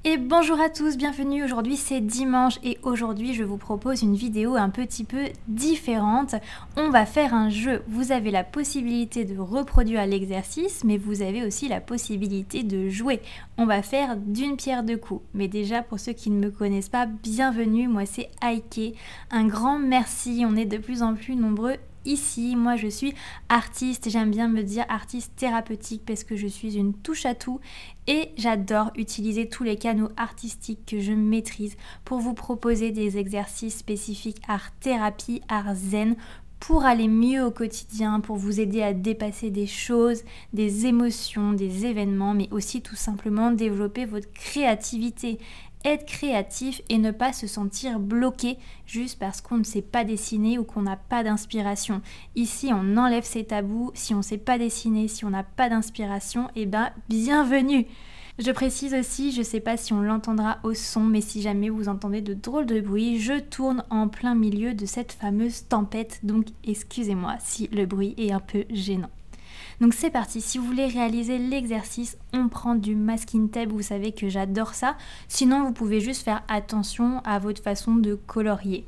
Et bonjour à tous, bienvenue, aujourd'hui c'est dimanche et aujourd'hui je vous propose une vidéo un petit peu différente. On va faire un jeu, vous avez la possibilité de reproduire l'exercice mais vous avez aussi la possibilité de jouer. On va faire d'une pierre deux coups, mais déjà pour ceux qui ne me connaissent pas, bienvenue, moi c'est Aike, un grand merci, on est de plus en plus nombreux. Ici, moi je suis artiste, j'aime bien me dire artiste thérapeutique parce que je suis une touche à tout et j'adore utiliser tous les canaux artistiques que je maîtrise pour vous proposer des exercices spécifiques art thérapie, art zen pour aller mieux au quotidien, pour vous aider à dépasser des choses, des émotions, des événements, mais aussi tout simplement développer votre créativité. Être créatif et ne pas se sentir bloqué juste parce qu'on ne sait pas dessiner ou qu'on n'a pas d'inspiration. Ici, on enlève ces tabous. Si on ne sait pas dessiner, si on n'a pas d'inspiration, eh ben, bienvenue! Je précise aussi, je ne sais pas si on l'entendra au son, mais si jamais vous entendez de drôles de bruit, je tourne en plein milieu de cette fameuse tempête, donc excusez-moi si le bruit est un peu gênant. Donc c'est parti, si vous voulez réaliser l'exercice, on prend du masking tape, vous savez que j'adore ça. Sinon, vous pouvez juste faire attention à votre façon de colorier.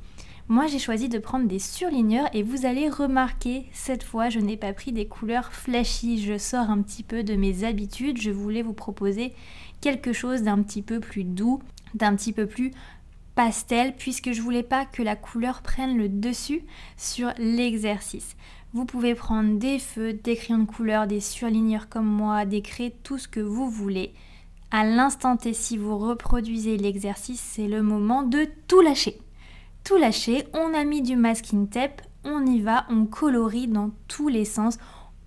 Moi, j'ai choisi de prendre des surligneurs et vous allez remarquer, cette fois, je n'ai pas pris des couleurs flashy. Je sors un petit peu de mes habitudes. Je voulais vous proposer quelque chose d'un petit peu plus doux, d'un petit peu plus pastel, puisque je voulais pas que la couleur prenne le dessus sur l'exercice. Vous pouvez prendre des feutres, des crayons de couleur, des surligneurs comme moi, des craies, tout ce que vous voulez. À l'instant T, si vous reproduisez l'exercice, c'est le moment de tout lâcher. Tout lâcher, on a mis du masking tape, on y va, on colorie dans tous les sens.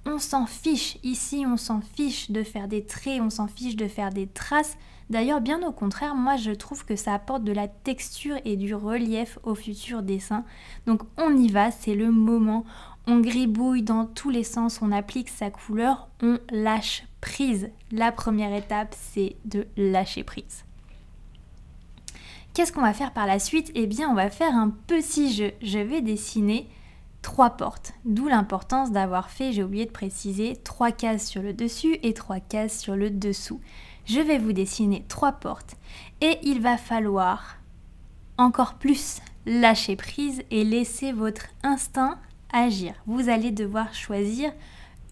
On s'en fiche, ici on s'en fiche de faire des traits, on s'en fiche de faire des traces. D'ailleurs, bien au contraire, moi je trouve que ça apporte de la texture et du relief au futur dessin. Donc on y va, c'est le moment. On gribouille dans tous les sens, on applique sa couleur, on lâche prise. La première étape, c'est de lâcher prise. Qu'est-ce qu'on va faire par la suite? Eh bien, on va faire un petit jeu. Je vais dessiner 3 portes, d'où l'importance d'avoir fait, j'ai oublié de préciser, 3 cases sur le dessus et 3 cases sur le dessous. Je vais vous dessiner 3 portes et il va falloir encore plus lâcher prise et laisser votre instinct agir. Vous allez devoir choisir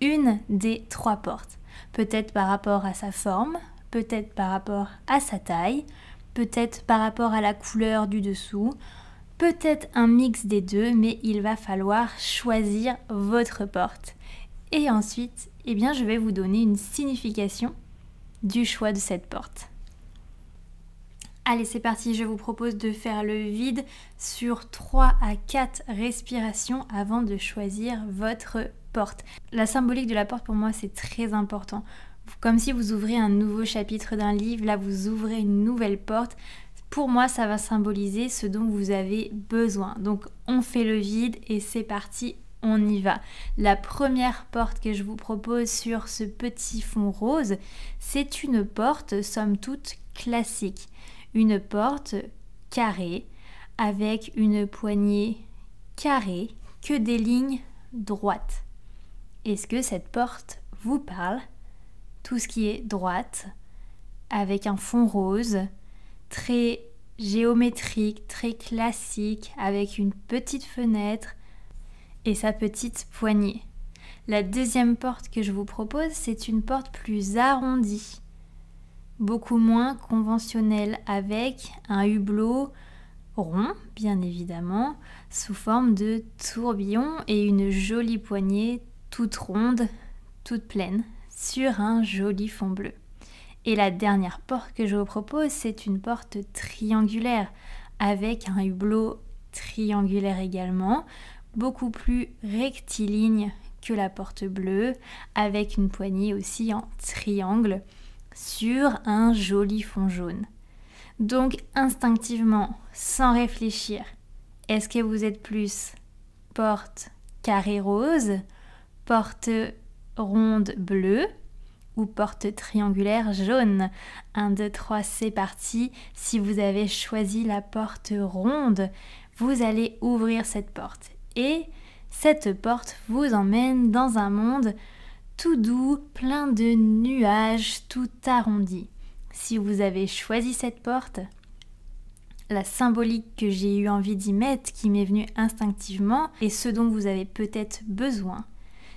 une des 3 portes. Peut-être par rapport à sa forme, peut-être par rapport à sa taille, peut-être par rapport à la couleur du dessous, peut-être un mix des deux, mais il va falloir choisir votre porte. Et ensuite, eh bien, je vais vous donner une signification du choix de cette porte. Allez, c'est parti, je vous propose de faire le vide sur 3 à 4 respirations avant de choisir votre porte. La symbolique de la porte, pour moi, c'est très important. Comme si vous ouvrez un nouveau chapitre d'un livre, là, vous ouvrez une nouvelle porte. Pour moi, ça va symboliser ce dont vous avez besoin. Donc, on fait le vide et c'est parti, on y va. La première porte que je vous propose sur ce petit fond rose, c'est une porte, somme toute, classique. Une porte carrée avec une poignée carrée, que des lignes droites. Est-ce que cette porte vous parle? Tout ce qui est droite, avec un fond rose, très géométrique, très classique, avec une petite fenêtre et sa petite poignée. La deuxième porte que je vous propose, c'est une porte plus arrondie, beaucoup moins conventionnelle, avec un hublot rond, bien évidemment, sous forme de tourbillon et une jolie poignée toute ronde, toute pleine, sur un joli fond bleu. Et la dernière porte que je vous propose, c'est une porte triangulaire, avec un hublot triangulaire également, beaucoup plus rectiligne que la porte bleue, avec une poignée aussi en triangle, sur un joli fond jaune. Donc instinctivement, sans réfléchir, est-ce que vous êtes plus porte carré rose, porte ronde bleue ou porte triangulaire jaune? 1, 2, 3, c'est parti. Si vous avez choisi la porte ronde, vous allez ouvrir cette porte. Et cette porte vous emmène dans un monde tout doux, plein de nuages, tout arrondi. Si vous avez choisi cette porte, la symbolique que j'ai eu envie d'y mettre, qui m'est venue instinctivement, et ce dont vous avez peut-être besoin,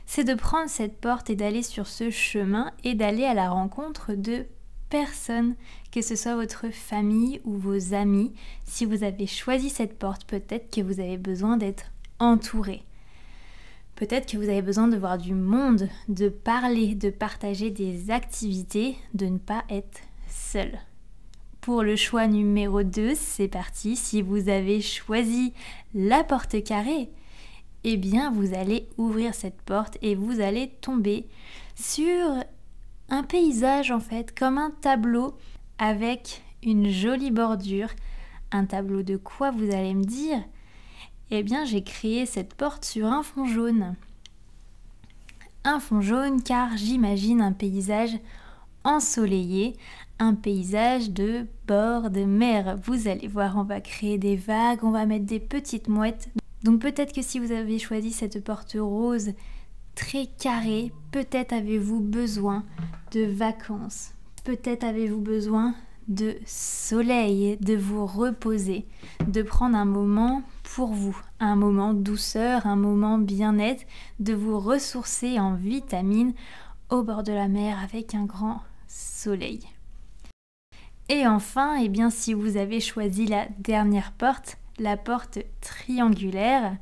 c'est de prendre cette porte et d'aller sur ce chemin et d'aller à la rencontre de personnes, que ce soit votre famille ou vos amis. Si vous avez choisi cette porte, peut-être que vous avez besoin d'être entouré. Peut-être que vous avez besoin de voir du monde, de parler, de partager des activités, de ne pas être seul. Pour le choix numéro 2, c'est parti. Si vous avez choisi la porte carrée, eh bien vous allez ouvrir cette porte et vous allez tomber sur un paysage en fait, comme un tableau avec une jolie bordure. Un tableau de quoi, vous allez me dire? Eh bien j'ai créé cette porte sur un fond jaune. Un fond jaune car j'imagine un paysage ensoleillé, un paysage de bord de mer. Vous allez voir, on va créer des vagues, on va mettre des petites mouettes. Donc peut-être que si vous avez choisi cette porte rose très carrée, peut-être avez-vous besoin de vacances, peut-être avez-vous besoin de soleil, de vous reposer, de prendre un moment pour vous, un moment douceur, un moment bien-être, de vous ressourcer en vitamines au bord de la mer avec un grand soleil. Et enfin, eh bien, si vous avez choisi la dernière porte, la porte triangulaire,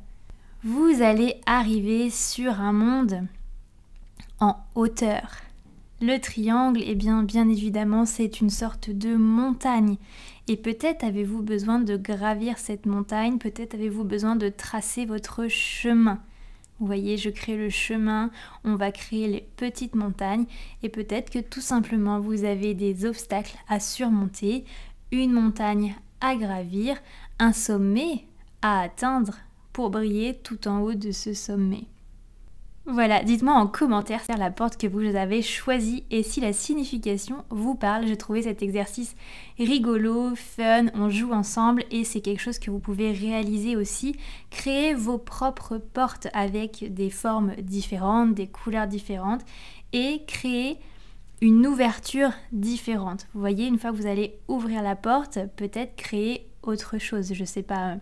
vous allez arriver sur un monde en hauteur. Le triangle, eh bien évidemment, c'est une sorte de montagne. Et peut-être avez-vous besoin de gravir cette montagne, peut-être avez-vous besoin de tracer votre chemin. Vous voyez, je crée le chemin, on va créer les petites montagnes et peut-être que tout simplement vous avez des obstacles à surmonter, une montagne à gravir, un sommet à atteindre pour briller tout en haut de ce sommet. Voilà, dites-moi en commentaire la porte que vous avez choisie et si la signification vous parle. J'ai trouvé cet exercice rigolo, fun, on joue ensemble et c'est quelque chose que vous pouvez réaliser aussi. Créer vos propres portes avec des formes différentes, des couleurs différentes et créer une ouverture différente. Vous voyez, une fois que vous allez ouvrir la porte, peut-être créer autre chose, je sais pas.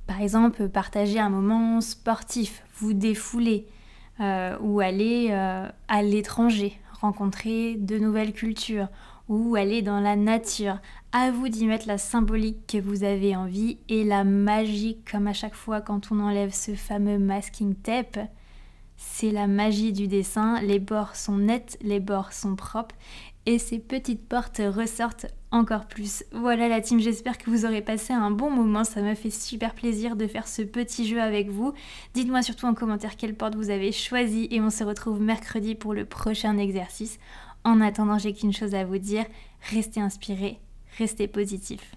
Par exemple, partager un moment sportif, vous défouler. Ou aller à l'étranger, rencontrer de nouvelles cultures, ou aller dans la nature. À vous d'y mettre la symbolique que vous avez envie et la magie, comme à chaque fois quand on enlève ce fameux masking tape. C'est la magie du dessin, les bords sont nets, les bords sont propres et ces petites portes ressortent encore plus. Voilà la team, j'espère que vous aurez passé un bon moment, ça m'a fait super plaisir de faire ce petit jeu avec vous. Dites-moi surtout en commentaire quelle porte vous avez choisie et on se retrouve mercredi pour le prochain exercice. En attendant, j'ai qu'une chose à vous dire, restez inspirés, restez positifs.